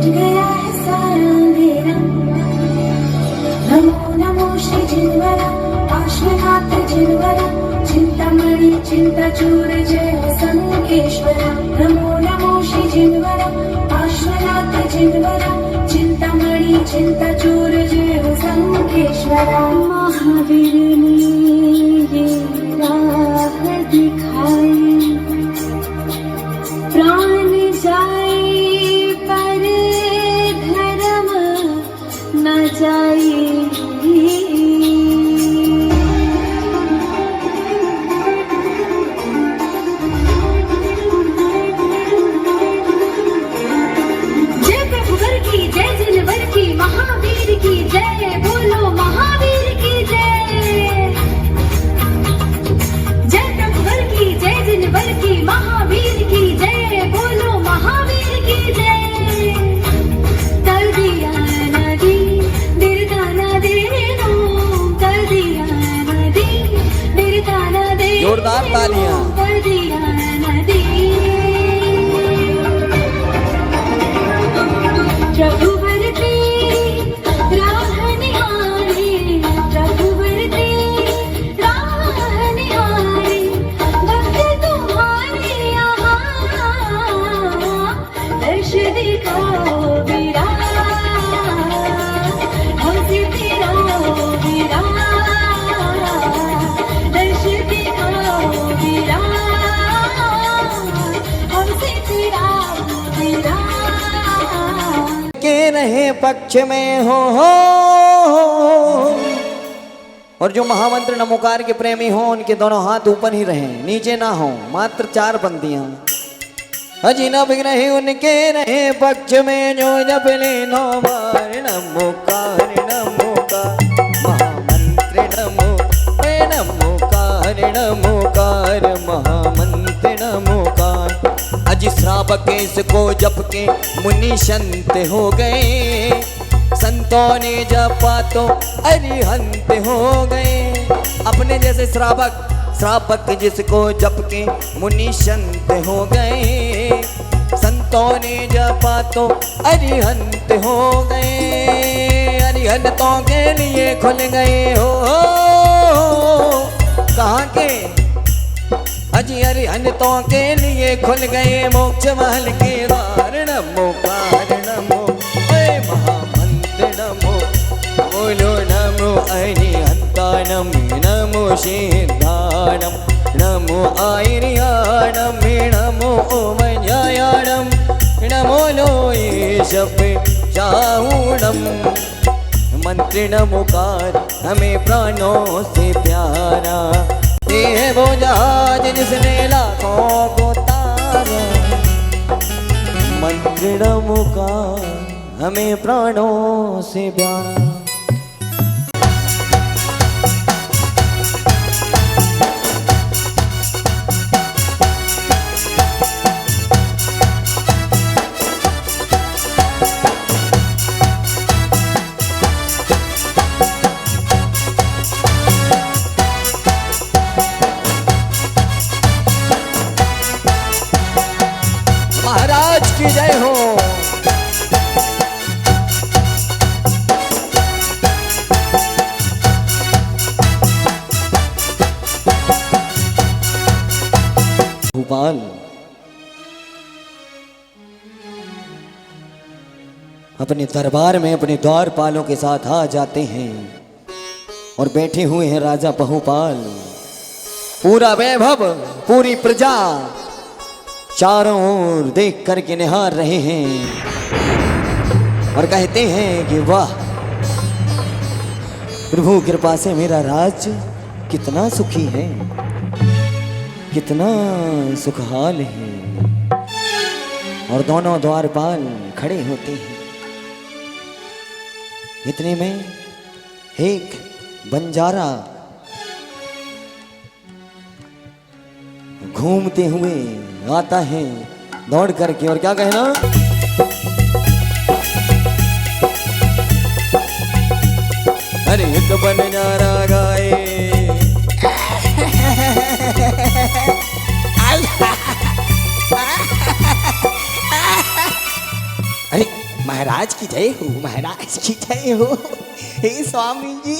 मिट गया है सारा अंधेरा। नमो नमो श्री जिनवरा पार्श्वनाथ जिनवरा चिंतामणि चिंताचूर जय हो संकेश्वरा। नमो नमो श्री जिनवरा पार्श्वनाथ जिनवरा चिंतामणि चिंताचूर जय हो संकेश्वरा। महावीर ने ये राह दिखाई, प्राण जाए पर धर्म न जाए। जय प्रभुवर की जय जिनवर की महावीर की जय, बोलो महावीर की जय। जय प्रभुवर की जय जिनवर की महावीर की जय, बोलो महावीर की जय। कर दिया नदी दिरदाना देनो, कर दिया नदी दिरदाना दे, जोरदार तालियां। कर दिया नदी। प्रभु बरते राह निहारे, प्रभु बरते राह निहारे, भक्त तुम्हारे यहाँ दर्श दिखाओ वीरा, हमसे तेरा वीरा, दर्श दिखाओ वीरा, हमसे तेरा वीरा। के रहे पक्ष में हो और जो महामंत्र नमोकार के प्रेमी हो उनके दोनों हाथ ऊपर ही रहे, नीचे ना हो। मात्र 4 पंक्तियां। अजी न बिगड़े उनके रहे पक्ष में जो जप ले नो बार नमोकार नमोकार महामंत्र नमोकार नमोकार महामंत्र नमोकार। अज श्रावक इसको जप के मुनि संत हो गए, संतों ने जपा तो अरिहंत हो गए। अपने जैसे श्रावक जिसको जप के मुनि संत हो गए, संतों ने जपा तो अरिहंत हो गए। अरिहंतों के लिए खुल गए हो कहाँ के अजी अरिहंतों के लिए खुल गए मोक्ष महल के द्वार। नमोकार नमो महामंत्र नमो, बोलो नमो अरिहंतानम नमो सिद्धाणम नमो आयर्याणम नमो ओमयायाणम नमो लोईशप चाहूणम। मंत्र नमोकार हमें प्राणों से प्यारा, ये है वो जहाज जिसने लाखों को तारा। मंत्र नमोकार हमें प्राणों से प्यारा। महाराज की जय हो। भोपाल अपने दरबार में अपने द्वारपालों के साथ आ जाते हैं और बैठे हुए हैं राजा बहुपाल। पूरा वैभव पूरी प्रजा चारों ओर देख करके निहार रहे हैं और कहते हैं कि वाह, प्रभु कृपा से मेरा राज्य कितना सुखी है, कितना सुखहाल है। और दोनों द्वारपाल खड़े होते हैं। इतने में एक बंजारा घूमते हुए आता है दौड़ करके और क्या कहना, अरे एक बंजारा गाए महाराज की जय हो, महाराज की जय हो। हे स्वामी जी,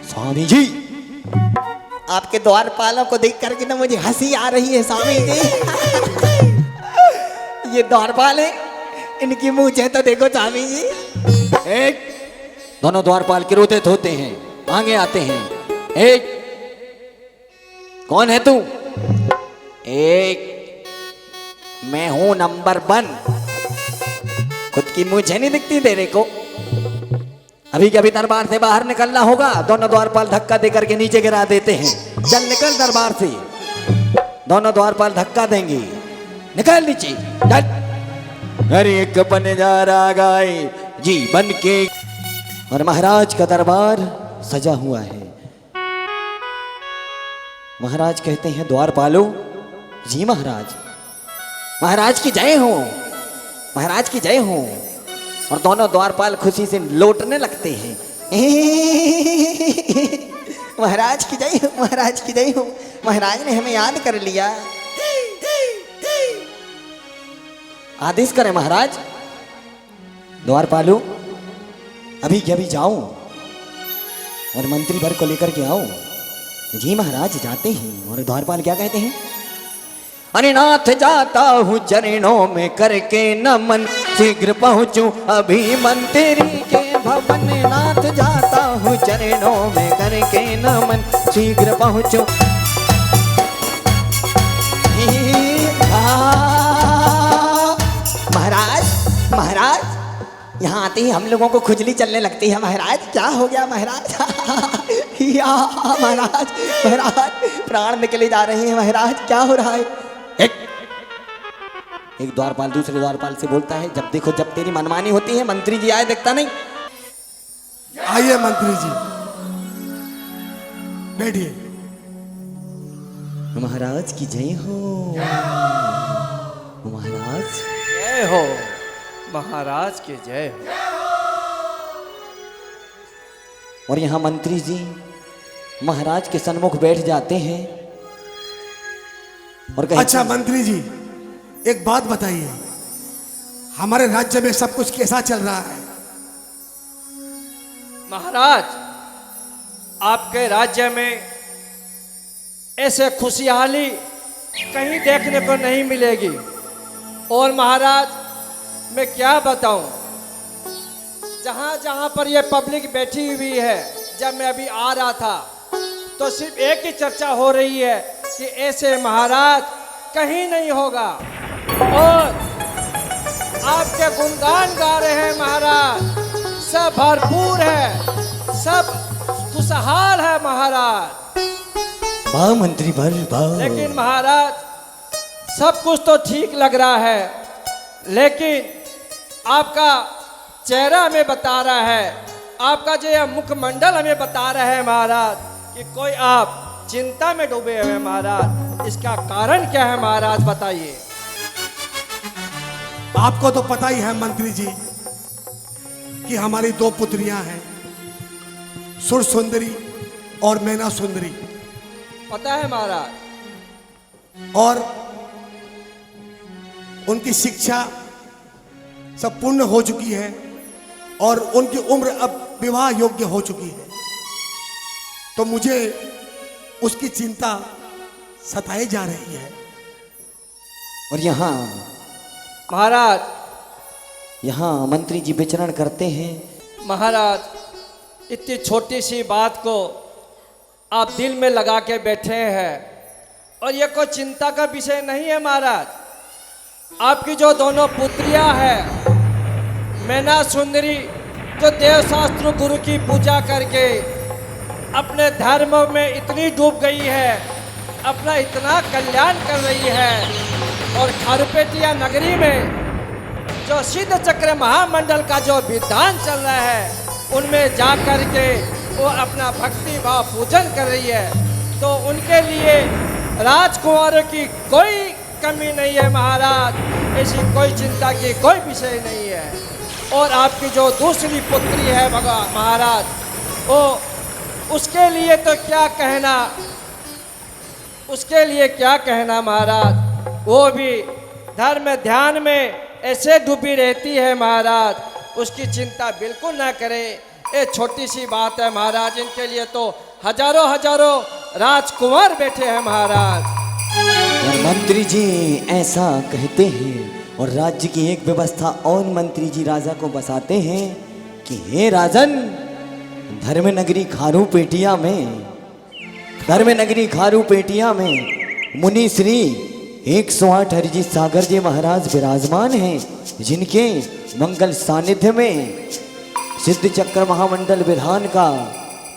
स्वामी जी, आपके द्वारपालों को देख करके ना मुझे हंसी आ रही है स्वामी जी। ये द्वारपाल है, इनकी मूंछें तो देखो स्वामी जी। एक दोनों द्वारपाल किरोते होते हैं, आगे आते हैं। एक, कौन है तू? एक, मैं हूं नंबर 1। खुद की मुझे नहीं दिखती तेरे को? अभी के अभी दरबार से बाहर निकलना होगा। दोनों द्वारपाल धक्का दे करके नीचे गिरा देते हैं। चल निकल दरबार से। दोनों द्वारपाल धक्का देंगे। निकल नीचे, चल। अरे एक बन जा रहा गाय जी बन के। और महाराज का दरबार सजा हुआ है। महाराज कहते हैं द्वारपालो, जी महाराज, महाराज की जय हो, महाराज की जय हो। और दोनों द्वारपाल खुशी से लौटने लगते हैं। महाराज की जय हो, महाराज की जय हो, महाराज ने हमें याद कर लिया। आदेश करें महाराज। द्वारपालो, अभी के अभी जाओ और मंत्री भर को लेकर के आओ। जी महाराज, जाते हैं। और द्वारपाल क्या कहते हैं? अरे नाथ जाता हूँ चरणों में करके नमन, शीघ्र पहुँचूं अभी मंत्री के भवन। नाथ जाता हूँ चरणों में करके नमन, शीघ्र पहुँचूं। महाराज, महाराज, यहाँ आते ही हम लोगों को खुजली चलने लगती है। महाराज क्या हो गया महाराज? या महाराज, महाराज प्राण निकले जा रहे हैं। महाराज क्या हो रहा है? एक द्वारपाल दूसरे द्वारपाल से बोलता है, जब देखो जब तेरी मनमानी होती है, मंत्री जी आए दिखता नहीं। आइए मंत्री जी, बैठिए। महाराज की जय हो, महाराज जय हो, महाराज की जय हो। और यहाँ मंत्री जी महाराज के सन्मुख बैठ जाते हैं और कहते अच्छा मंत्री जी, एक बात बताइए, हमारे राज्य में सब कुछ कैसा चल रहा है? महाराज, आपके राज्य में ऐसे खुशहाली कहीं देखने को नहीं मिलेगी। और महाराज मैं क्या बताऊं, जहां जहां पर ये पब्लिक बैठी हुई है, जब मैं अभी आ रहा था तो सिर्फ एक ही चर्चा हो रही है कि ऐसे महाराज कहीं नहीं होगा। और आपके गुणगान गा रहे हैं महाराज, सब भरपूर है, सब खुशहाल है महाराज। वाह मंत्री भर वाह। लेकिन महाराज सब कुछ तो ठीक लग रहा है, लेकिन आपका चेहरा हमें बता रहा है, आपका जो यह मुखमंडल हमें बता रहा है महाराज कि कोई आप चिंता में डूबे हुए हैं महाराज। इसका कारण क्या है महाराज, बताइए। आपको तो पता ही है मंत्री जी कि हमारी 2 पुत्रियां हैं, सुर सुंदरी और मैना सुंदरी। पता है महाराज। और उनकी शिक्षा सब पूर्ण हो चुकी है और उनकी उम्र अब विवाह योग्य हो चुकी है। तो मुझे उसकी चिंता सताई जा रही है। और यहाँ महाराज, यहाँ मंत्री जी विचरण करते हैं। महाराज इतनी छोटी सी बात को आप दिल में लगा के बैठे हैं और ये कोई चिंता का विषय नहीं है महाराज। आपकी जो दोनों पुत्रियां हैं, मैना सुंदरी, जो देवशास्त्र गुरु की पूजा करके अपने धर्म में इतनी डूब गई है, अपना इतना कल्याण कर रही है, और खारुपेटिया नगरी में जो सिद्ध चक्र महामंडल का जो विधान चल रहा है, उनमें जा कर के वो अपना भक्ति भाव पूजन कर रही है। तो उनके लिए राजकुमारों की कोई कमी नहीं है महाराज, ऐसी कोई चिंता की कोई विषय नहीं है। और आपकी जो दूसरी पुत्री है भगवान महाराज, वो उसके लिए तो क्या कहना, उसके लिए क्या कहना महाराज। वो भी धर्म ध्यान में ऐसे डूबी रहती है महाराज, उसकी चिंता बिल्कुल ना करें। ये छोटी सी बात है महाराज, इनके लिए तो हजारों हजारों राजकुमार बैठे हैं महाराज। और मंत्री जी ऐसा कहते हैं और राज्य की एक व्यवस्था और मंत्री जी राजा को बताते हैं कि हे राजन, धर्मनगरी खारूपेटिया में मुनि श्री 108 हरजी सागर जी महाराज विराजमान हैं, जिनके मंगल सानिध्य में सिद्ध चक्र महामंडल विधान का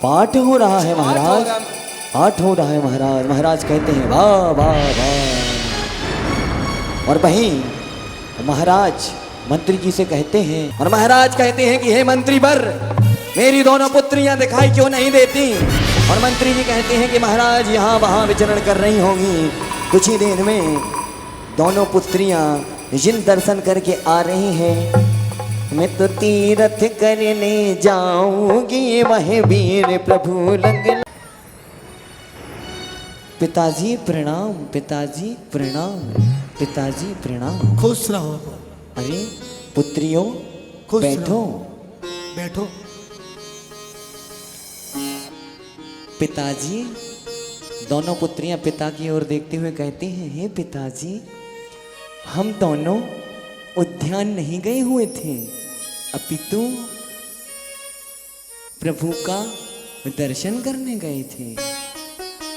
पाठ हो रहा है महाराज, पाठ हो रहा है महाराज। महाराज कहते हैं वाह वाह वाह। और वहीं महाराज मंत्री जी से कहते हैं, और महाराज कहते हैं कि हे मंत्री वर, मेरी दोनों पुत्रियां दिखाई क्यों नहीं देती। और मंत्री जी कहते हैं कि महाराज यहाँ वहाँ विचरण कर रही होंगी, कुछ ही देर में दोनों पुत्रियां जिन दर्शन करके आ रही हैं। मैं तो तीर्थ करने जाऊंगी वह वीर प्रभु लंग। पिताजी प्रणाम, पिताजी प्रणाम, पिताजी प्रणाम। खुश रहो। अरे पुत्रियों खुश बैठो रहो। बैठो। पिताजी, दोनों पुत्रियां पिता की ओर देखते हुए कहती हैं, हे पिताजी, हम दोनों उद्यान नहीं गए हुए थे, अपितु प्रभु का दर्शन करने गए थे।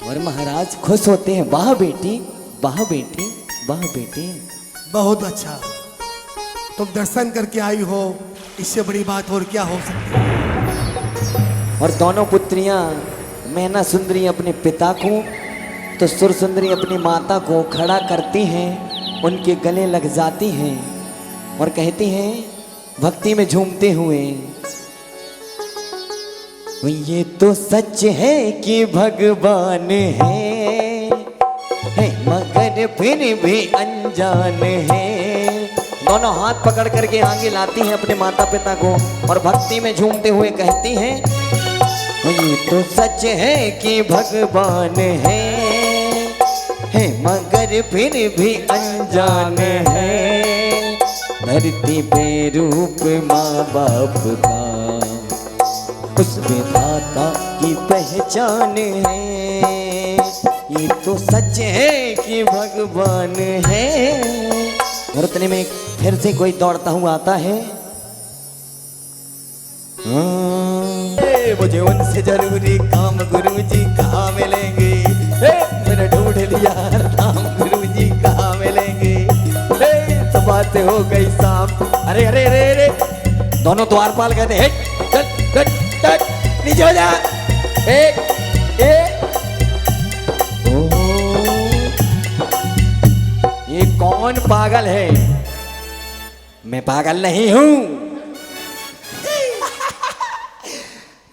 और महाराज खुश होते हैं, वाह बेटी, वाह बेटी, वाह बेटी। बहुत अच्छा, तुम दर्शन करके आई हो, इससे बड़ी बात और क्या हो सकती है। और दोनों पुत्रियां मैना सुंदरी अपने पिता को तो सुर सुंदरी अपनी माता को खड़ा करती हैं, उनके गले लग जाती हैं और कहती हैं भक्ति में झूमते हुए, ये तो सच है कि भगवान है मगर फिर भी अनजान है। दोनों हाथ पकड़ करके आगे लाती हैं अपने माता पिता को और भक्ति में झूमते हुए कहती हैं, ये तो सच है कि भगवान है मगर फिर भी अनजान है। धरती पे रूप माँ बाप का उस विधाता की पहचान है। ये तो सच है कि भगवान है। और उतने में फिर से कोई दौड़ता हुआ आता है, मुझे उनसे जरूरी काम गुरुजी कहाँ मिलेंगे। मैंने ढूंढ लिया धाम गुरुजी कहाँ मिलेंगे। तो बातें हो गई शाम। अरे अरे अरे अरे, दोनों द्वारपाल कहते हैं, नीचे हो जा। ये कौन पागल है? मैं पागल नहीं हूं।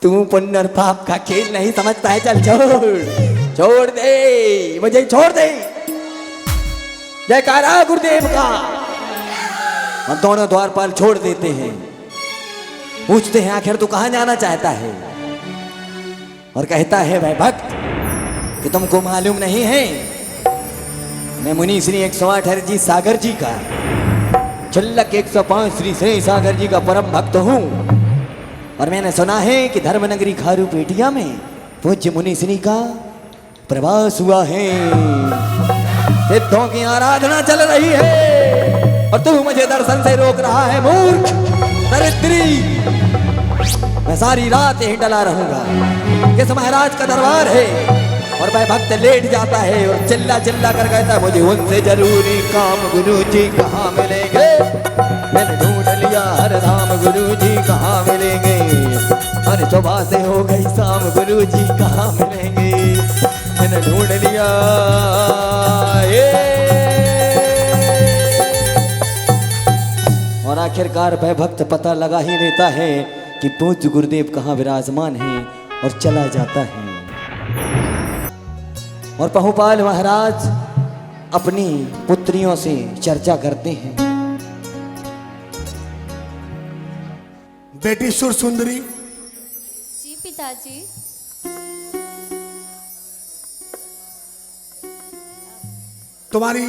तू पुण्य और पाप का खेल नहीं समझता है। चल छोड़ दे, मुझे छोड़ दे। जयकारा गुरुदेव का। और दोनों द्वारपाल छोड़ देते हैं। पूछते हैं आखिर तू कहां जाना चाहता है? और कहता है वह भक्त कि तुमको मालूम नहीं है, मैं मुनि श्री 108 हरजी सागर जी का चल्लक 105 श्री श्री सागर जी का परम भक्त हूं। और मैंने सुना है कि धर्मनगरी खारूपेटिया में पूज्य मुनि श्री का प्रवास हुआ है, सिद्धों की आराधना चल रही है और तू मुझे दर्शन से रोक रहा है। मूर्ख दरिद्री, मैं सारी रात यहीं डला रहूंगा। किस महाराज का दरबार है? और वह भक्त लेट जाता है और चिल्ला चिल्ला कर कहता है, मुझे उनसे जरूरी काम गुरुजी कहाँ मिलेंगे। मैंने ढूंढ लिया हर धाम गुरुजी कहाँ मिलेंगे। हर सुबह से हो गई शाम गुरुजी कहाँ मिलेंगे। मैंने ढूंढ लिया। और आखिरकार वह भक्त पता लगा ही लेता है कि पूज्य गुरुदेव कहाँ विराजमान है और चला जाता है। और पहुपाल महाराज अपनी पुत्रियों से चर्चा करते हैं। बेटी सुर सुंदरी, जी पिताजी। तुम्हारी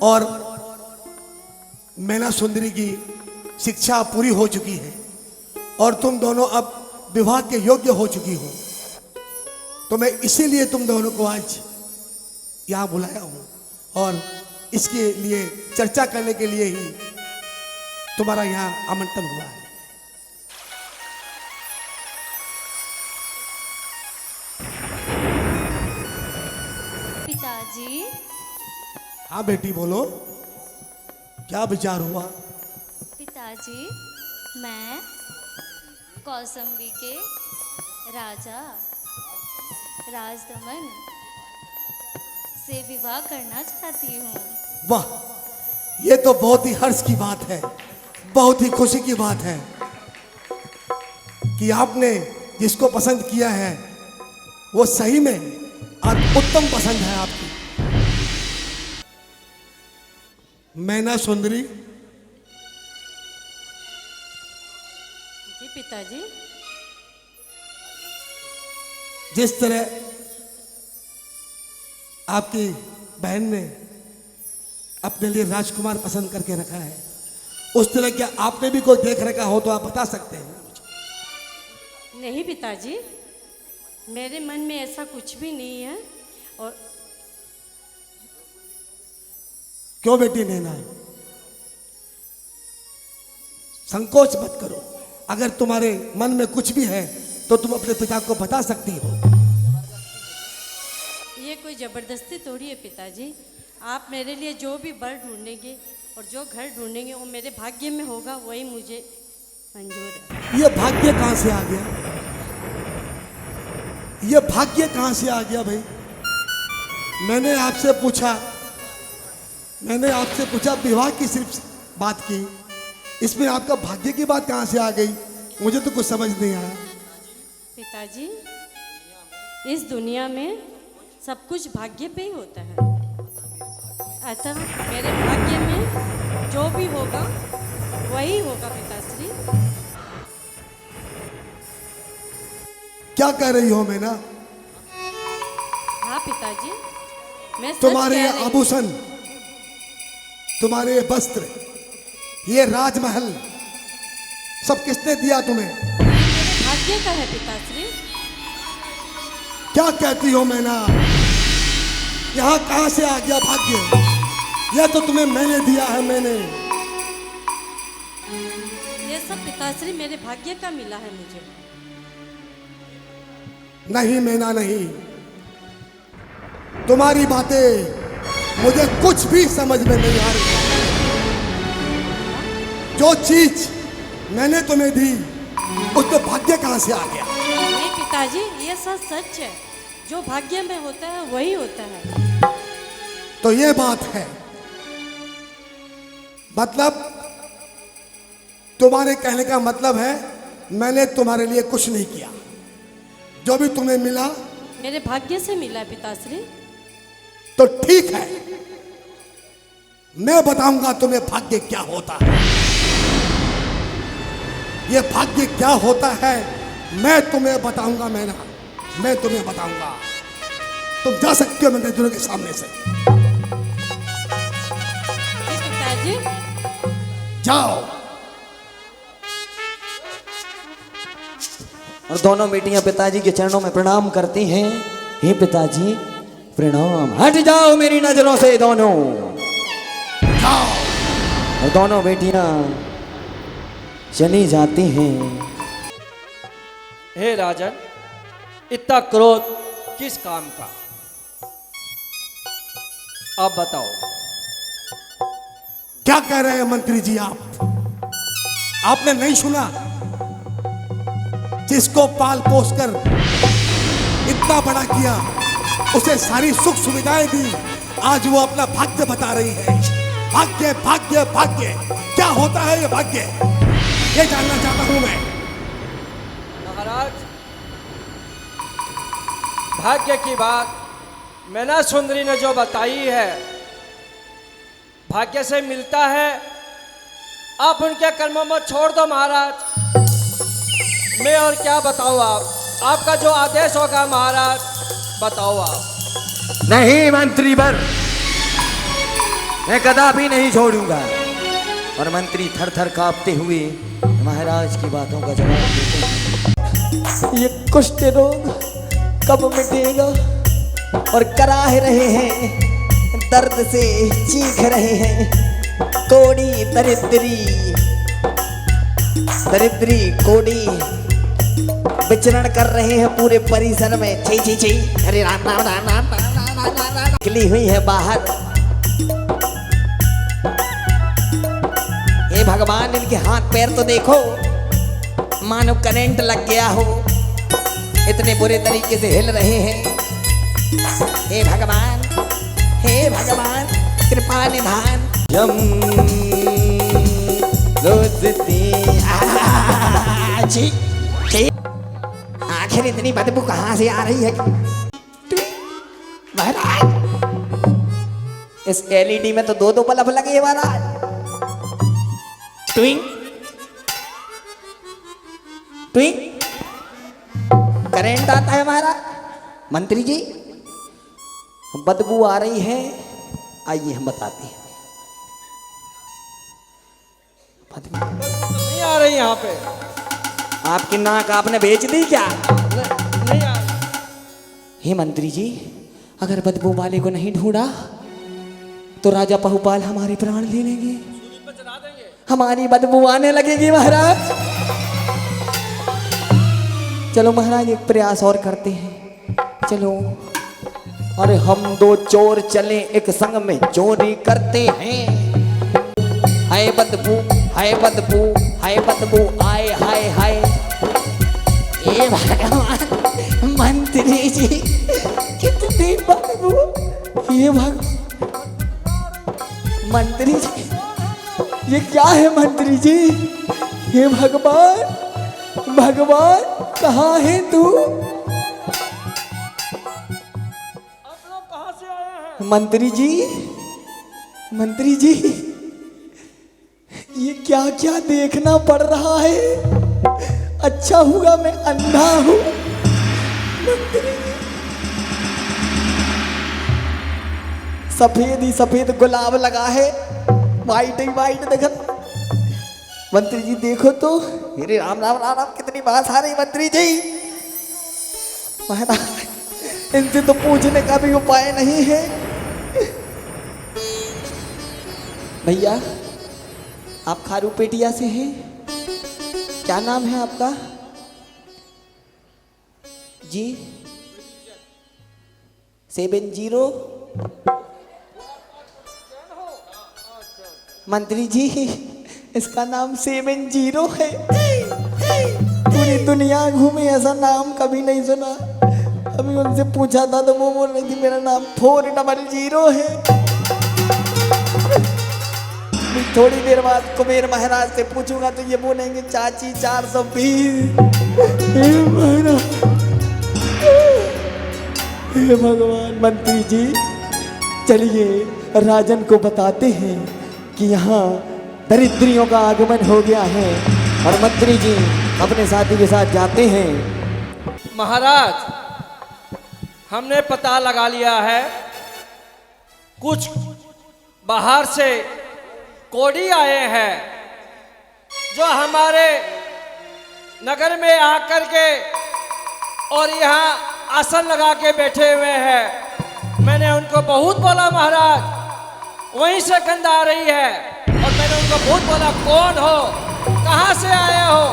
और मैना सुंदरी की शिक्षा पूरी हो चुकी है और तुम दोनों अब विवाह के योग्य हो चुकी हो, तो मैं इसीलिए तुम दोनों को आज यहाँ बुलाया हूँ और इसके लिए चर्चा करने के लिए ही तुम्हारा यहाँ आमंत्रण हुआ है। पिताजी, हाँ बेटी बोलो, क्या विचार हुआ? पिताजी, मैं कौसंबी के राजा राजदमन से विवाह करना चाहती हूँ। वाह, ये तो बहुत ही हर्ष की बात है, बहुत ही खुशी की बात है कि आपने जिसको पसंद किया है वो सही में उत्तम पसंद है आपकी। मैना सुंदरी, जी पिताजी। जिस तरह आपकी बहन ने अपने लिए राजकुमार पसंद करके रखा है, उस तरह क्या आपने भी कोई देख रखा हो तो आप बता सकते हैं। नहीं पिताजी, मेरे मन में ऐसा कुछ भी नहीं है। और क्यों बेटी नैना, संकोच मत करो। अगर तुम्हारे मन में कुछ भी है तो तुम अपने पिता को बता सकती हो। ये कोई जबरदस्ती थोड़ी है पिताजी। आप मेरे लिए जो भी वर ढूंढेंगे और जो घर ढूंढेंगे वो मेरे भाग्य में होगा, वही मुझे मंजूर है। ये भाग्य कहां से आ गया? ये भाग्य कहां से आ गया भाई? मैंने आपसे पूछा विवाह की सिर्फ बात की, इसमें आपका भाग्य की बात कहां से आ गई? मुझे तो कुछ समझ नहीं आया। पिताजी, इस दुनिया में सब कुछ भाग्य पे ही होता है, अतः मेरे भाग्य में जो भी होगा वही होगा पिताश्री। क्या कह रही हो मैना? हाँ पिताजी, मैं सच तुम्हारे कह रही हूँ। आभूषण, तुम्हारे वस्त्र, ये राजमहल सब किसने दिया तुम्हें? मेरे भाग्य का है पिताश्री। क्या कहती हो मैना? यहाँ कहां से आ गया भाग्य? यह तो तुम्हें मैंने दिया है, मैंने। ये सब पिताश्री मेरे भाग्य का मिला है मुझे। नहीं मैना नहीं, तुम्हारी बातें मुझे कुछ भी समझ में नहीं आ रही। जो चीज मैंने तुम्हें दी उसमें भाग्य कहां से आ गया? नहीं पिताजी, ये सब सच है। जो भाग्य में होता है वही होता है। तो ये बात है, मतलब तुम्हारे कहने का मतलब है मैंने तुम्हारे लिए कुछ नहीं किया, जो भी तुम्हें मिला मेरे भाग्य से मिला है पिताश्री। तो ठीक है, मैं बताऊंगा तुम्हें भाग्य क्या होता है। ये भाग्य क्या होता है मैं तुम्हें बताऊंगा मैना, मैं तुम्हें बताऊंगा। तुम जा सकते हो मेरे नजरों के सामने से। जी पिताजी। जाओ। और दोनों बेटियां पिताजी के चरणों में प्रणाम करती हैं। हे पिताजी प्रणाम। हट जाओ मेरी नजरों से दोनों। जाओ। और दोनों बेटियां चली जाती हैं। हे राजन, इतना क्रोध किस काम का? आप बताओ। क्या कह रहे हैं मंत्री जी आप? आपने नहीं सुना? जिसको पाल पोस कर इतना बड़ा किया, उसे सारी सुख सुविधाएं दी, आज वो अपना भाग्य बता रही है। भाग्य भाग्य भाग्य, क्या होता है ये भाग्य? ये जानना चाहता हूं मैं। महाराज, भाग्य की बात मैना सुंदरी ने जो बताई है, भाग्य से मिलता है। आप उनके कर्मों में छोड़ दो महाराज। मैं और क्या बताऊं? आपका जो आदेश होगा महाराज, बताओ आप। नहीं मंत्री वर, मैं कदापि नहीं छोड़ूंगा। और मंत्री थर थर कांपते हुए महाराज की बातों का जवाब देते हैं। ये कुष्ठ रोग कब मिटेगा? और कराह रहे हैं, दर्द से चीख रहे हैं। कोड़ी दरिद्री, दरिद्री कोड़ी विचरण कर रहे हैं पूरे परिसर में। छी छी छी, अरे राम राम राम राम राम राम राम निकली हुई है बाहर। हे भगवान, इनके हाथ पैर तो देखो, मानो करंट लग गया हो, इतने बुरे तरीके से हिल रहे हैं। हे भगवान, हे भगवान, कृपा निधान। यम रोजती आखिर इतनी बदबू कहाँ से आ रही है? महाराज, इस एलईडी में तो दो दो बल्ब लगे हैं महाराज। ट्विंग ट्विंग करंट आता है महाराज। मंत्री जी, बदबू आ रही है, आइए हम बताते हैं। नहीं आ रही यहाँ पे। आपकी नाक आपने बेच दी क्या? नहीं आ रही। हे मंत्री जी, अगर बदबू वाले को नहीं ढूंढा तो राजा पहुपाल हमारे प्राण ले लेंगे, हमारी बदबू आने लगेगी महाराज। चलो महाराज, एक प्रयास और करते हैं, चलो। अरे हम दो चोर चले एक संग में चोरी करते हैं। हाय बदबू, हाय बदबू, हाय बदबू, आए हाय हाय। ए भगवान, मंत्री जी कितनी बदबू। ये मंत्री जी, ये क्या है मंत्री जी? हे भगवान, भगवान कहाँ है तू? मंत्री जी, मंत्री जी, ये क्या क्या देखना पड़ रहा है? अच्छा हुआ मैं अंधा हूं। मंत्री जी, सफेद ही सफेद गुलाब लगा है, वाइट ही वाइट देखा। मंत्री जी देखो तो, अरे राम राम राम राम, कितनी बात आ रही मंत्री जी। महाराज, इनसे तो पूछने का भी उपाय नहीं है। भैया, आप खारूपेटिया से हैं? क्या नाम है आपका जी? 70। मंत्री जी, इसका नाम 70 है। पूरी दुनिया घूमे, ऐसा नाम कभी नहीं सुना। अभी उनसे पूछा था तो वो बोल रही थी मेरा नाम 400 है। थोड़ी देर बाद कुबेर महाराज से पूछूंगा तो ये बोलेंगे चाची 420। हे भगवान। मंत्री जी, चलिए राजन को बताते हैं कि यहाँ दरिद्रियों का आगमन हो गया है। और मंत्री जी अपने साथी के साथ जाते हैं। महाराज, हमने पता लगा लिया है, कुछ बाहर से कोड़ी आए हैं जो हमारे नगर में आकर के और यहाँ आसन लगा के बैठे हुए हैं। मैंने उनको बहुत बोला महाराज, वहीं से गंध आ रही है। और मैंने उनको बहुत बोला कौन हो, कहाँ से आए हो?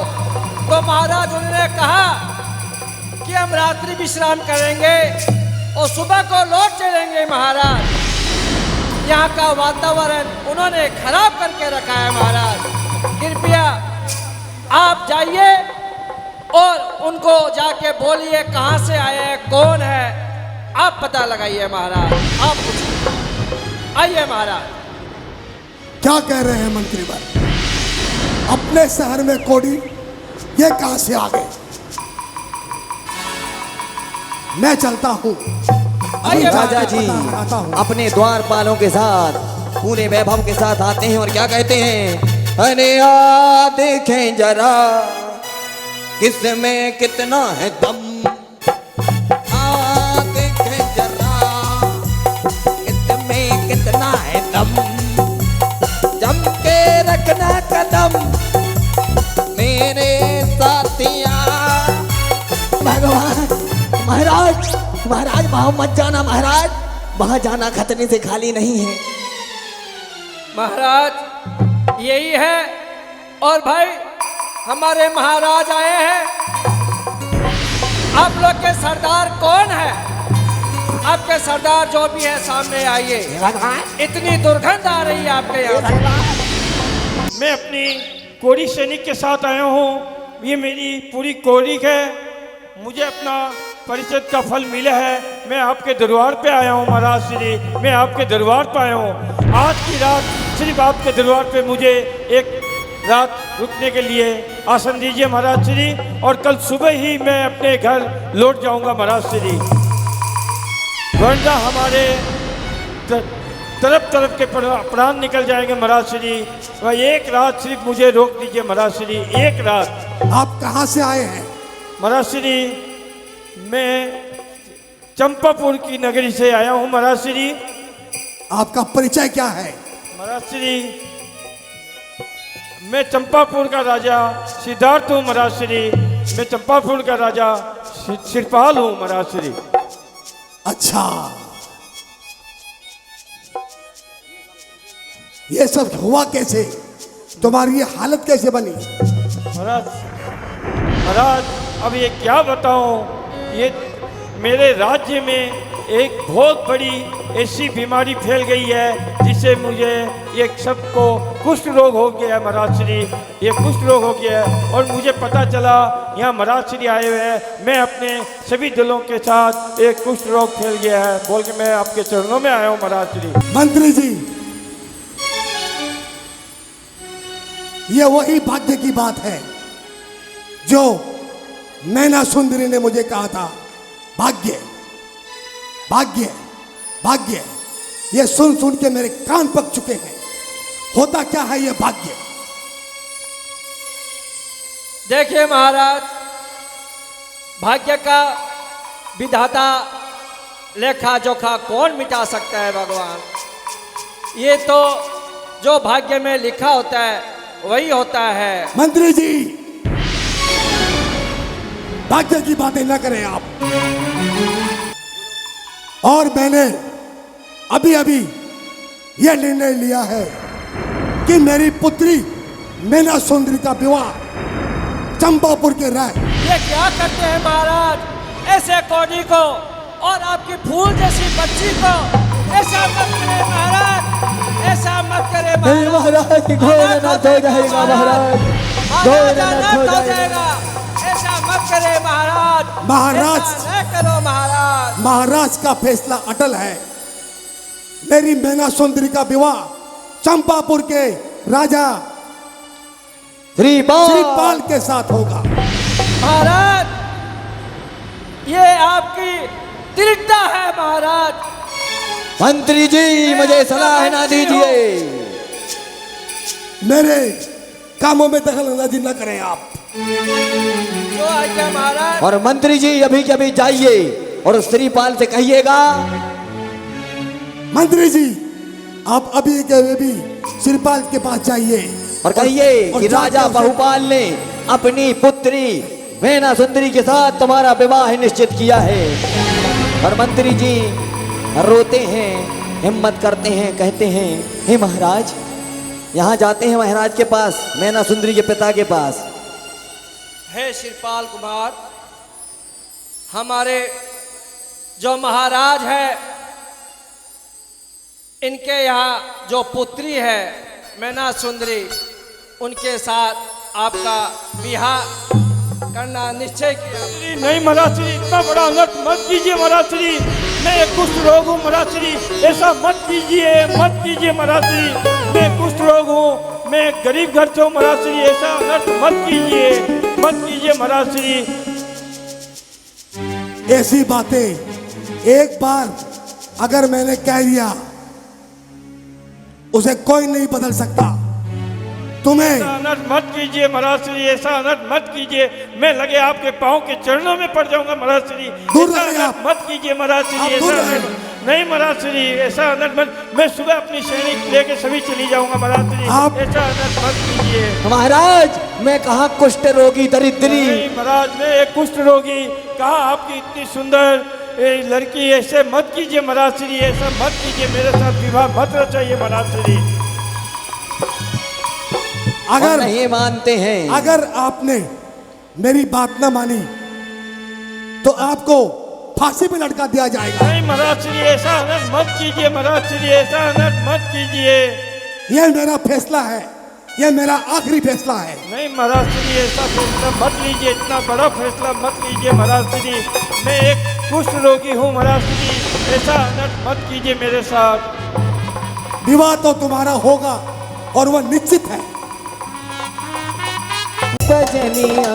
तो महाराज उन्होंने कहा कि हम रात्रि विश्राम करेंगे और सुबह को लौट चलेंगे। महाराज, यहाँ का वातावरण उन्होंने खराब करके रखा है। महाराज, कृपया आप जाइए और उनको जाके बोलिए कहाँ से आए हैं, कौन है, आप पता लगाइए। महाराज, आप पूछिए। आइए महाराज। क्या कह रहे हैं मंत्री भाई? अपने शहर में कोड़ी ये कहां से आ गए? मैं चलता हूं। राजा जी अपने द्वारपालों के साथ पूरे वैभव के साथ आते हैं और क्या कहते हैं? अरे आ देखें जरा किसमें कितना है दम। आ देखें जरा किसमें कितना है दम। जम के रखना कदम मेरे साथिया। भगवान महाराज, महाराज वहां मत जाना महाराज, वहां जाना खतरे से खाली नहीं है। महाराज यही है, और भाई हमारे महाराज आए हैं। आप लोग के सरदार कौन है? आपके सरदार जो भी है सामने आइए। इतनी दुर्गंध आ रही है आपके यहाँ। मैं अपनी कोरी सैनिक के साथ आया हूँ। ये मेरी पूरी कोरी है। मुझे अपना परिषद का फल मिला है। मैं आपके दरबार पे आया हूँ महाराज श्री, मैं आपके दरबार पे आया हूँ। आज की रात सिर्फ आपके दरबार पे मुझे एक रात रुकने के लिए आसन दीजिए महाराज श्री, और कल सुबह ही मैं अपने घर लौट जाऊँगा महाराज श्री। वरना हमारे तरफ तरफ के प्राण निकल जाएंगे महाराज श्री। वह एक रात सिर्फ मुझे रोक दीजिए महाराज श्री, एक रात। आप कहाँ से आए हैं? महाराज श्री मैं चंपापुर की नगरी से आया हूँ महाराज श्री। आपका परिचय क्या है? महाराज श्री मैं चंपापुर का राजा सिद्धार्थ हूँ महाराज श्री। मैं चंपापुर का राजा शिरपाल हूँ महाराज श्री। अच्छा, ये सब हुआ कैसे? तुम्हारी ये हालत कैसे बनी? महाराज अब ये क्या बताऊं, ये मेरे राज्य में एक बहुत बड़ी ऐसी बीमारी फैल गई है जिससे मुझे ये सबको कुष्ठ रोग हो गया है महाराज श्री। ये कुष्ठ रोग हो गया है और मुझे पता चला यहाँ महाराज श्री आए हुए हैं। मैं अपने सभी दलों के साथ एक कुष्ठ रोग फैल गया है बोल के मैं आपके चरणों में आया हूँ महाराज श्री। मंत्री जी, ये वही भाग्य की बात है जो नैना सुंदरी ने मुझे कहा था। भाग्य भाग्य भाग्य, ये सुन सुन के मेरे कान पक चुके हैं। होता क्या है ये भाग्य? देखिए महाराज, भाग्य का विधाता लेखा जोखा कौन मिटा सकता है भगवान। ये तो जो भाग्य में लिखा होता है वही होता है। मंत्री जी, भाग्य की बातें न करें आप। और मैंने अभी अभी यह निर्णय लिया है कि मेरी पुत्री मैना सुंदरी का विवाह चंपापुर के राय। ये क्या करते हैं महाराज, ऐसे कोडी को और आपकी फूल जैसी बच्ची को ऐसा मत करे महाराज, ऐसा मत करे महाराज, घोर अनर्थ हो जाएगा महाराज, घोर अनर्थ हो जाएगा। ऐसा मत करे महाराज, महाराज, ऐसा न करो महाराज। महाराज का फैसला अटल है। मेरी मैना सुंदरी का विवाह चंपापुर के राजा श्रीपाल के साथ होगा। महाराज ये आपकी दृढ़ता है महाराज। मंत्री जी मुझे सलाह ना दीजिए। मेरे कामों में दखल अंदाजी न करें आप। जो आज्ञा महाराज। और मंत्री जी अभी के अभी जाइए और श्रीपाल से कहिएगा। मंत्री जी आप अभी के अभी श्रीपाल के पास जाइए और कहिए कि राजा बहुपाल ने अपनी पुत्री मैना सुंदरी के साथ तुम्हारा विवाह निश्चित किया है। और मंत्री जी रोते हैं, हिम्मत करते हैं, कहते हैं हे महाराज, यहाँ जाते हैं महाराज के पास, मैना सुंदरी के पिता के पास। हे शिरपाल कुमार, हमारे जो महाराज है इनके यहाँ जो पुत्री है मैना सुंदरी, उनके साथ आपका विवाह करना निश्चय किया। नहीं महाराज श्री, इतना बड़ा अनर्थ मत कीजिए महाराज श्री। मैं एक कुष्ठ रोग हूँ महाराज श्री, ऐसा मत कीजिए, मत कीजिए महाराज श्री। मैं कुष्ठ रोग हूँ, मैं गरीब घर से हूँ महाराज श्री, ऐसा अनर्थ मत कीजिए, मत कीजिए महाराज श्री। ऐसी बातें एक बार अगर मैंने कह दिया उसे कोई नहीं बदल सकता। तुम्हें ऐसा अनर्थ मत कीजिए महाराज श्री, ऐसा अनर्थ मत कीजिए। मैं लगे आपके पाँव के चरणों में पड़ जाऊंगा महाराज श्री। दूर ऐसा रहिए अनर्थ आप। मत कीजिए महाराज श्री, आप दूर ऐसा रहिए। अनर्थ नहीं महाराज श्री, ऐसा अनर्थ मत। मैं सुबह अपनी सैनिक लेके सभी चली जाऊंगा महाराज श्री, ऐसा अनर्थ मत कीजिए। महाराज मैं कहा कुष्ठ रोगी दरिद्री। नहीं महाराज, मैं एक कुष्ठ रोगी, कहा आपकी इतनी सुंदर लड़की, ऐसे मत कीजिए महाराज श्री, ऐसा मत कीजिए, मेरे साथ विवाह मत रचाइए महाराज श्री। अगर नहीं मानते हैं, अगर आपने मेरी बात न मानी तो आपको फांसी पे लटका दिया जाएगा। नहीं महाराज श्री, ऐसा अनर्थ मत कीजिए महाराज श्री, ऐसा अनर्थ मत कीजिए। यह मेरा फैसला है, यह मेरा आखिरी फैसला है। नहीं महाराज श्री, ऐसा फैसला मत लीजिए, इतना बड़ा फैसला मत लीजिए महाराज श्री। मैं एक कुष्ठ रोगी हूँ महाराज श्री, ऐसा अनर्थ मत कीजिए मेरे साथ। विवाह तो तुम्हारा होगा और वह निश्चित है। बजनिया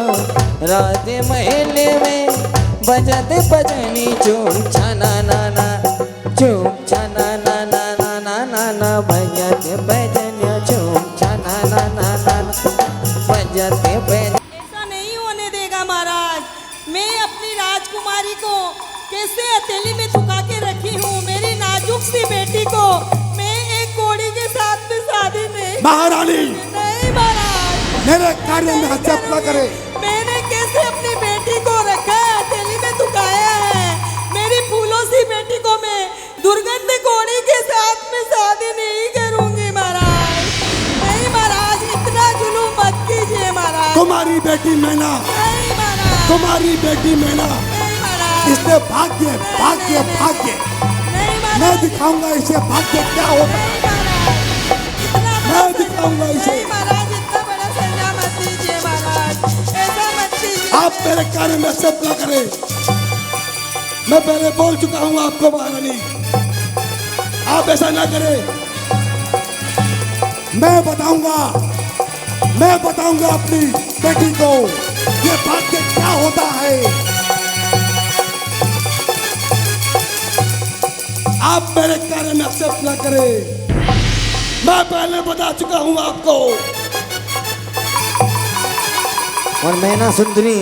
रात महले में बजते बजनी चूम छना नाना, चूम छना नाना नाना नाना, बजते बजनिया चूम छना नाना नाना, बजते बजनिया। ऐसा नहीं होने देगा महाराज। मैं अपनी राजकुमारी को कैसे हथेली में झुका के रखी हूँ, मेरी नाजुक सी बेटी को मैं एक कोड़ी के साथ में शादी नहीं। महारानी नहीं महाराज, मेरे कार्य में हस्तक्षेप न करे। मैंने कैसे अपनी बेटी को रखा है, हथेली में झुकाया है। मेरी फूलों सी बेटी को मैं दुर्गंध कोड़ी के साथ में शादी नहीं करूंगी महाराज। नहीं महाराज, इतना जुलूम मत कीजिए महाराज। तुम्हारी बेटी मैना, नहीं महाराज, तुम्हारी बेटी मैना, नहीं महाराज, इसने भाग्य भाग्य भाग्य, नहीं महाराज, मैं दिखाऊंगा इसे भाग्य क्या होता है। नहीं महाराज, इतना मैं बड़ा दिखाऊंगा इसे। नहीं महाराज, इतना बड़ा सजा मत दीजिए महाराज, ऐसा मत कीजिए। आप मेरे कार्य में एक्सेप्ट न करें। मैं पहले बोल चुका हूं आपको महारानी, आप ऐसा ना करें। मैं बताऊंगा अपनी बेटी को ये भाग्य क्या होता है। आप मेरे कार्य में एक्सेप्ट ना करें, मैं पहले बता चुका हूं आपको। और मैना सुंदरी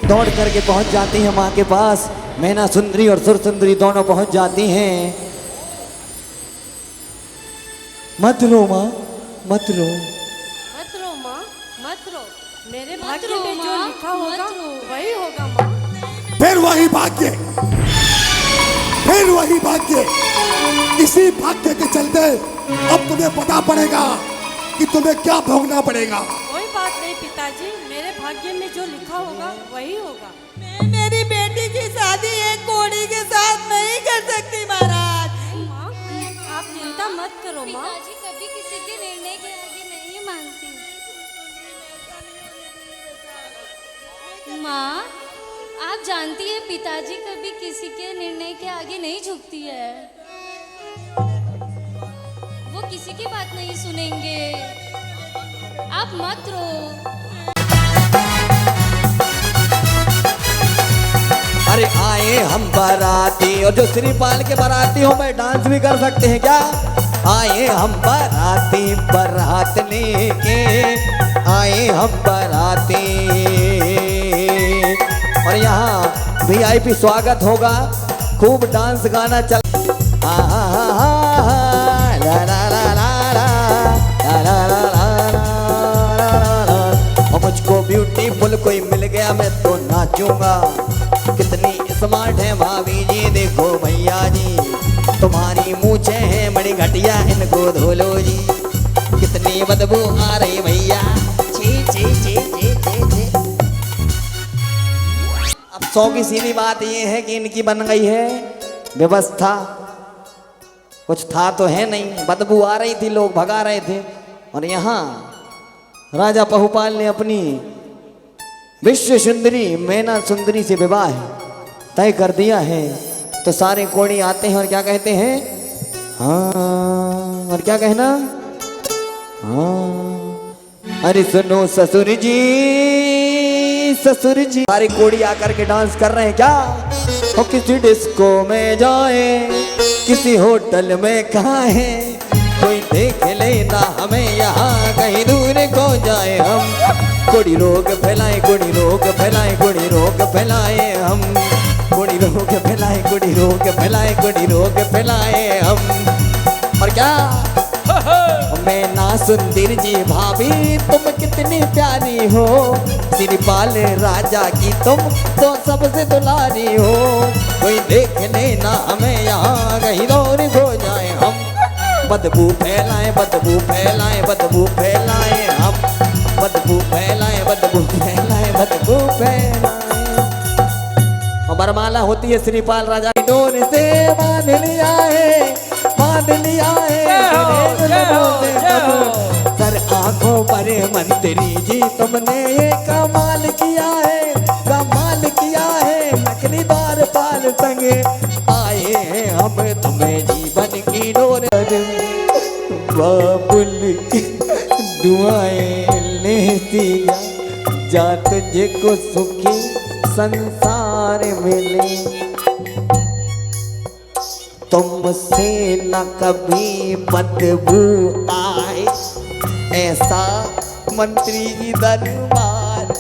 दौड़ करके पहुंच जाती है माँ के पास। मैना सुंदरी और सुर सुंदरी दोनों पहुंच जाती हैं। मत रो माँ, मत रो। मत रो माँ, मत रो, मेरे मत भाग्य रो में जो माँ, लिखा मत होगा रो। वही होगा माँ। फिर वही भाग्य, फिर वही भाग्य। इसी भाग्य के चलते अब तुम्हें पता पड़ेगा कि तुम्हें क्या भोगना पड़ेगा। कोई बात नहीं पिताजी, मेरे भाग्य में जो लिखा होगा वही होगा। मैं मेरी बेटी की शादी एक कोड़ी के साथ नहीं कर सकती महाराज। माँ, आप चिंता मत करो माँ। पिताजी कभी किसी के निर्णय के आगे नहीं मानती। माँ, आप जानती है पिताजी कभी किसी के निर्णय के आगे नहीं झुकती है। वो किसी की बात नहीं सुनेंगे। आप मत रो। अरे आए हम बाराती, और जो श्रीपाल के बाराती हो मैं डांस भी कर सकते हैं क्या? आए हम बाराती, बारात लेके आए हम बाराती, और यहाँ VIP स्वागत होगा। खूब डांस गाना चल। ला ला ला ला ला ला ला ला ला। और मुझको ब्यूटीफुल कोई मिल गया मैं तो नाचूंगा। कितनी स्मार्ट है भाभी जी, देखो भैया जी, तुम्हारी मूछे हैं बड़ी घटिया, इनको धो लो जी। कितनी बदबू आ रही भैया, छी छी छी छी छी छी। अब 100 की सीधी बात ये है कि इनकी बन गई है व्यवस्था। कुछ था तो है नहीं, बदबू आ रही थी, लोग भगा रहे थे। और यहाँ राजा पहुपाल ने अपनी विश्व सुंदरी मैना सुंदरी से विवाह तय कर दिया है। तो सारे कोड़ी आते हैं और क्या कहते हैं? हाँ, और क्या कहना? हाँ, अरे सुनो ससुर जी, ससुर जी। सारे कोड़ी आकर के डांस कर रहे हैं क्या? और किसी डिस्को में जाए, किसी होटल में खाए, कोई देख लेना हमें यहाँ, कहीं दूर को जाए हम। कोड़ी रोग फैलाए, कोड़ी रोग फैलाए, कोड़ी रोग फैलाए हम, कोड़ी रोग फैलाए। कोड़ी रोग फैलाए हम। और क्या मैं ना सुंदर जी भाभी तुम कितनी प्यारी हो, श्रीपाल राजा की तुम तो सबसे दुलारी हो। कोई देखने ना हमें यहाँ कहीं दूर हो जाए हम, बदबू फैलाए बदबू फैलाए बदबू फैलाए हम, बदबू फैलाए बदबू फैलाए बदबू फैलाए। बरमाला होती है श्रीपाल राजा की डोर से बांध लिया है, बांध लिया है सर आंखों पर मंत्री जी तुमने ये कमाल किया है, कमाल किया है। नकली द्वारपाल संगे आए हैं हम तुम्हें जीवन की डोर, बाबुल की दुआएं लेती जा तुझको सुखी संसार मिले। तुमसे न कभी बदबू आए ऐसा मंत्री जी दरबार,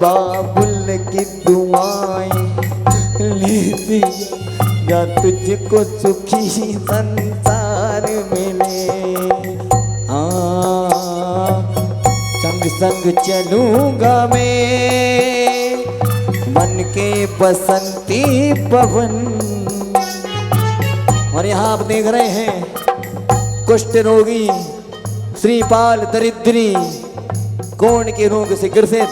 बाबुल की दुआएं लेती या तुझको सुखी संसार मिले। हाँ संग संग चलूंगा मैं मन के बसंती पवन। और यहाँ आप देख रहे हैं कुष्ठ रोगी श्रीपाल दरिद्री कोण के रोग से ग्रसित,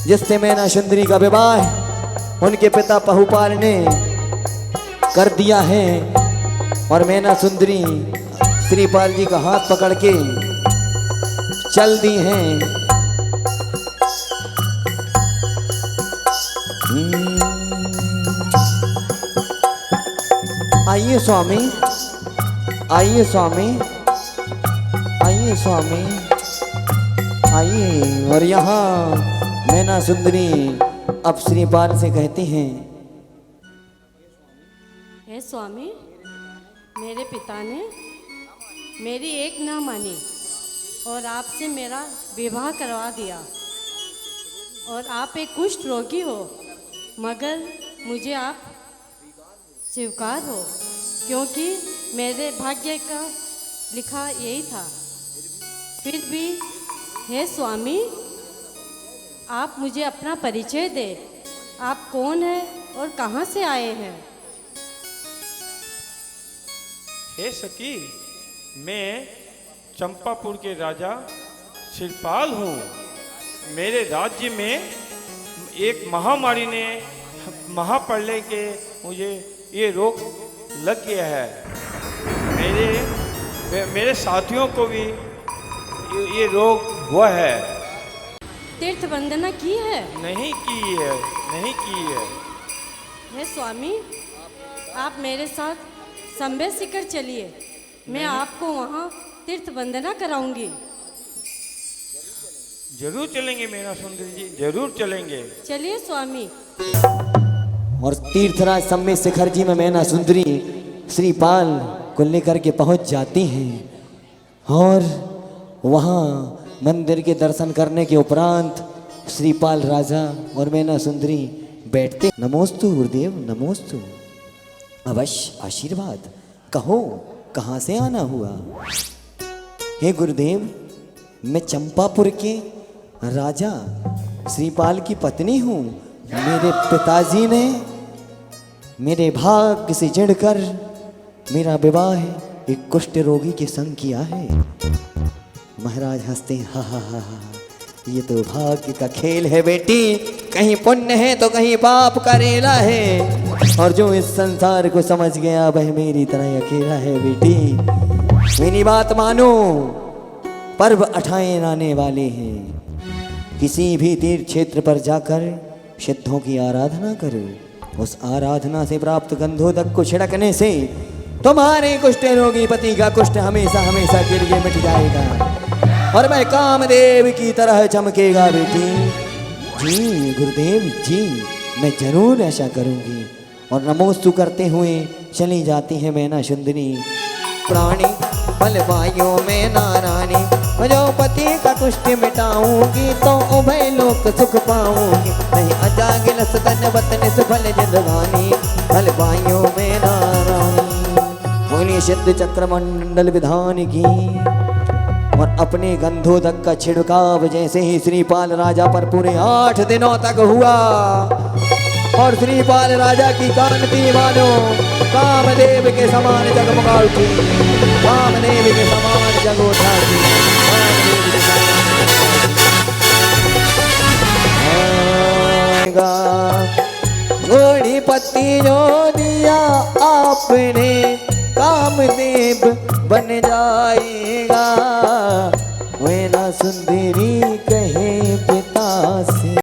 जिससे मैना सुंदरी का विवाह उनके पिता पहुपाल ने कर दिया है। और मैना सुंदरी श्रीपाल जी का हाथ पकड़ के चल दी हैं। आइए स्वामी, आइए स्वामी, आइए स्वामी, आइए। और यहाँ मैना सुंदरी अब श्रीपाल से कहती हैं, हे स्वामी, मेरे पिता ने मेरी एक ना मानी और आपसे मेरा विवाह करवा दिया, और आप एक कुष्ठ रोगी हो, मगर मुझे आप स्वीकार हो, क्योंकि मेरे भाग्य का लिखा यही था। फिर भी हे स्वामी, आप मुझे अपना परिचय दे, आप कौन हैं और कहाँ से आए हैं? हे सखी, मैं चंपापुर के राजा श्रीपाल हूँ। मेरे राज्य में एक महामारी ने महाप्रलय के मुझे ये रोग लग गया है। मेरे साथियों को भी ये रोग हुआ है। तीर्थ वंदना की है? नहीं की है, नहीं की है। हे स्वामी, आप मेरे साथ संबे शिखर चलिए, मैं आपको वहाँ तीर्थ वंदना कराऊंगी। जरूर चलेंगे मेरा सुंदरी जी, जरूर चलेंगे। चलिए स्वामी। और तीर्थराज सम्मेद शिखर जी में मैना सुंदरी श्रीपाल को लेकर के पहुंच जाती हैं। और वहाँ मंदिर के दर्शन करने के उपरांत श्रीपाल राजा और मैना सुंदरी बैठते। नमोस्तु गुरुदेव, नमोस्तु। अवश्य आशीर्वाद, कहो कहाँ से आना हुआ? हे गुरुदेव, मैं चंपापुर के राजा श्रीपाल की पत्नी हूँ। मेरे पिताजी ने मेरे भाग्य से चिढ़कर मेरा विवाह एक कुष्ठ रोगी के संग किया है। महाराज हंसते हैं, हा हा हा हा, ये तो भाग्य का खेल है बेटी, कहीं पुण्य है तो कहीं पाप का रेला है। और जो इस संसार को समझ गया वह मेरी तरह अकेला है बेटी। मेरी बात मानो, पर्व 28 आने वाले हैं। किसी भी तीर्थ क्षेत्र पर जाकर सिद्धों की आराधना करो। उस आराधना से प्राप्त गंधोदक को छिड़कने से तुम्हारे कुष्ठ रोगी पति का कुष्ठ हमेशा हमेशा के लिए मिट जाएगा और मैं कामदेव की तरह चमकेगा बेटी। जी गुरुदेव जी, मैं जरूर ऐसा करूंगी। और नमोस्तु करते हुए चली जाती है मैना सुंदरी। प्राणी बल वायु में नारानी, जो पति का कुष्ठ मिटाऊंगी तो उभय लोक सुख पाऊंगी। नहीं अजागिल सदन धन वतन सफल जिंदगानी फल पाइयों में नारानी। बोलिए सिद्ध चक्र मंडल विधान की। और अपने गंधोदक का छिड़काव जैसे ही श्रीपाल राजा पर पूरे 8 दिनों तक हुआ और श्रीपाल राजा की कांति मानो कामदेव के समान जगमगा उठी, कामदेव के समान जग उठा थी, कामदेव के समान। जोड़ी पत्ती जो दिया आपने कामदेव बन जाएगा, वे ना सुंदरी कहे